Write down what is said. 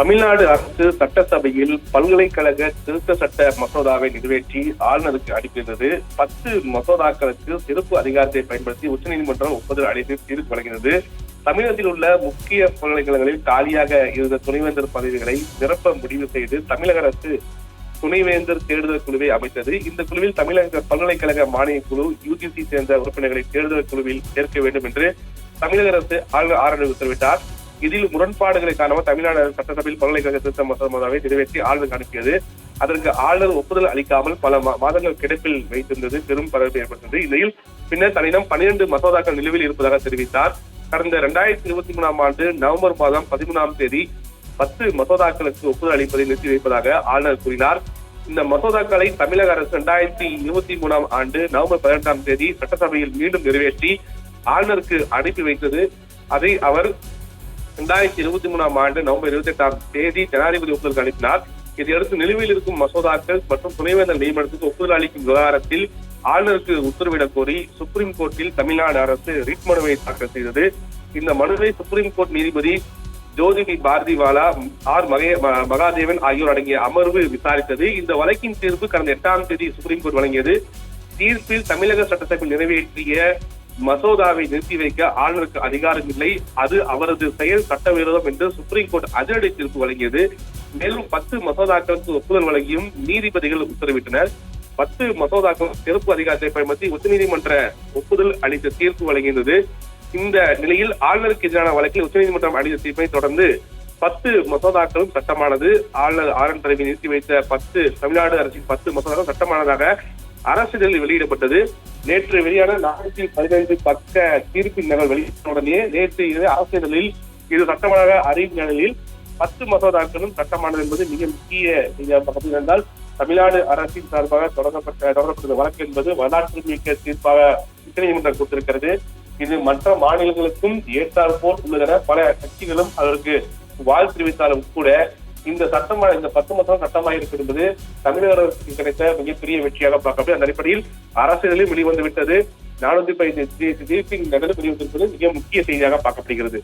தமிழ்நாடு அரசு சட்டசபையில் பல்கலைக்கழக திருத்த சட்ட மசோதாவை நிறைவேற்றி ஆளுநருக்கு அனுப்பியிருந்தது. 10 மசோதாக்களுக்கு சிறப்பு அதிகாரத்தை பயன்படுத்தி உச்சநீதிமன்றம் ஒப்புதல் அளித்து தீர்ப்பு வழங்கினது. தமிழகத்தில் உள்ள முக்கிய பல்கலைக்கழகங்களில் காலியாக இருந்த துணைவேந்தர் பதவிகளை நிரப்ப முடிவு செய்து தமிழக அரசு துணைவேந்தர் தேடுதல் குழுவை அமைத்தது. இந்த குழுவில் தமிழக பல்கலைக்கழக மானிய குழு, யுஜிசி சேர்ந்த உறுப்பினர்களை தேடுதல் குழுவில் சேர்க்க வேண்டும் என்று தமிழக அரசு ஆளுநர் உத்தரவிட்டார். இதில் முரண்பாடுகளை காரணமாக தமிழ்நாடு சட்டசபையில் பல்கலைக்கழக திருத்த மசோதாவை நிறைவேற்றி ஆளுநருக்கு அனுப்பியது. அதற்கு ஆளுநர் ஒப்புதல் அளிக்காமல் பல மாதங்கள் கிடப்பில் வைத்திருந்தது பெரும் பரபரப்பை ஏற்படுத்தியது. இந்நிலையில் பின்னர் தன்னிடம் 12 மசோதாக்கள் நிலுவையில் இருப்பதாக தெரிவித்தார். கடந்த 2023 ஆண்டு நவம்பர் மாதம் 13ஆம் தேதி 10 மசோதாக்களுக்கு ஒப்புதல் அளிப்பதை நிறுத்தி வைப்பதாக ஆளுநர் கூறினார். இந்த மசோதாக்களை தமிழக அரசு 2023 ஆண்டு நவம்பர் 18ஆம் தேதி சட்டசபையில் மீண்டும் நிறைவேற்றி ஆளுநருக்கு அனுப்பி வைத்தது. அதை அவர் 2023 ஆண்டு நவம்பர் 28ஆம் தேதி ஜனாதிபதி ஒப்புதலுக்கு அனுப்பினார். இதையடுத்து நிலுவையில் இருக்கும் மசோதாக்கள் மற்றும் துணைவேந்தர் நியமனத்துக்கு ஒப்புதல் அளிக்கும் விவகாரத்தில் ஆளுநருக்கு உத்தரவிடக் கோரி சுப்ரீம் கோர்ட்டில் தமிழ்நாடு அரசு ரிட் மனுவை தாக்கல் செய்தது. இந்த மனுவை சுப்ரீம் கோர்ட் நீதிபதி ஜோதி பாரதிவாலா, ஆர் மகாதேவன் ஆகியோர் அடங்கிய அமர்வு விசாரித்தது. இந்த வழக்கின் தீர்ப்பு கடந்த 8ஆம் தேதி சுப்ரீம் கோர்ட் வழங்கியது. தீர்ப்பில் தமிழக சட்டசபையில் நிறைவேற்றிய மசோதாவை நிறுத்தி வைக்க ஆளுநருக்கு அதிகாரம் இல்லை, அது அவரது செயல் சட்டவிரோதம் என்று சுப்ரீம் கோர்ட் அதிரடி தீர்ப்பு வழங்கியது. மேலும் 10 மசோதாக்களுக்கு ஒப்புதல் வழங்கியும் நீதிபதிகள் உத்தரவிட்டனர். 10 மசோதாக்கள் சிறப்பு அதிகாரத்தை பயன்படுத்தி உச்சநீதிமன்ற ஒப்புதல் அளித்த தீர்ப்பு வழங்கியது. இந்த நிலையில் ஆளுநருக்கு எதிரான வழக்கில் உச்சநீதிமன்றம் அளித்த தீர்ப்பை தொடர்ந்து 10 மசோதாக்களும் சட்டமானது. ஆளுநர் தலைமை நிறுத்தி வைத்த தமிழ்நாடு அரசின் 10 மசோதாக்கள் சட்டமானதாக அரசிதழில் வெளியிடப்பட்டது. நேற்று வெளியான 415 பக்க தீர்ப்பின் நகல் வெளியிட்ட உடனே நேற்று அரசிதழில் இது சட்டமாக அறிவித்த நிலையில் 10 மசோதாக்களும் சட்டமானது என்பது மிக முக்கிய பகுதி என்றால் தமிழ்நாடு அரசின் சார்பாக தொடரப்பட்ட வழக்கு என்பது வரலாற்று மிக்க தீர்ப்பாக உச்சநீதிமன்றம் கொடுத்திருக்கிறது. இது மற்ற மாநிலங்களுக்கும் ஏற்றாற் போல் உள்ளதென பல கட்சிகளும் அதற்கு வாழ்த்து தெரிவித்தாலும் கூட இந்த 10 மசோதா சட்டமாக இருக்கிறது என்பது தமிழக அரசுக்கு கிடைத்த மிகப்பெரிய வெற்றியாக பார்க்கப்படும். அந்த அடிப்படையில் அரசியலில் வெளிவந்து விட்டது. 415 தீர்ப்பின் நகல் வெளிவந்திருப்பது மிக முக்கிய செய்தியாக பார்க்கப்படுகிறது.